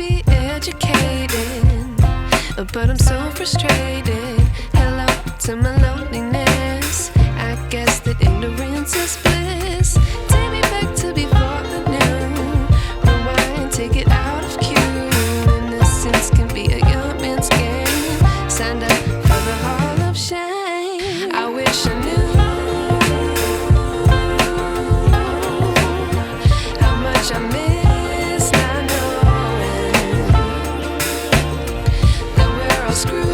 be educated, but I'm so frustrated. Hello to my loneliness. I guess that ignorance is bliss. Take me back to before I knew. Rewind, take it out of cue. Innocence can be a young man's game. Signed up for the hall of shame. I wish I knew how much I miss not knowing that we're all screwed.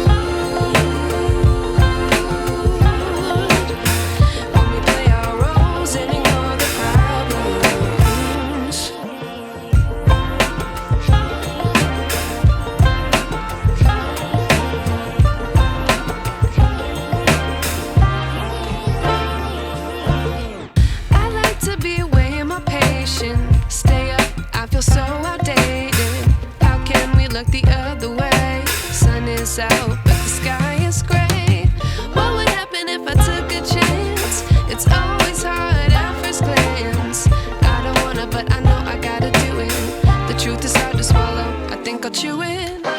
Stay up, I feel so outdated. How can we look the other way? Sun is out, but the sky is gray. What would happen if I took a chance? It's always hard at first glance. I don't wanna, but I know I gotta do it. The truth is hard to swallow, I think I'll chew it.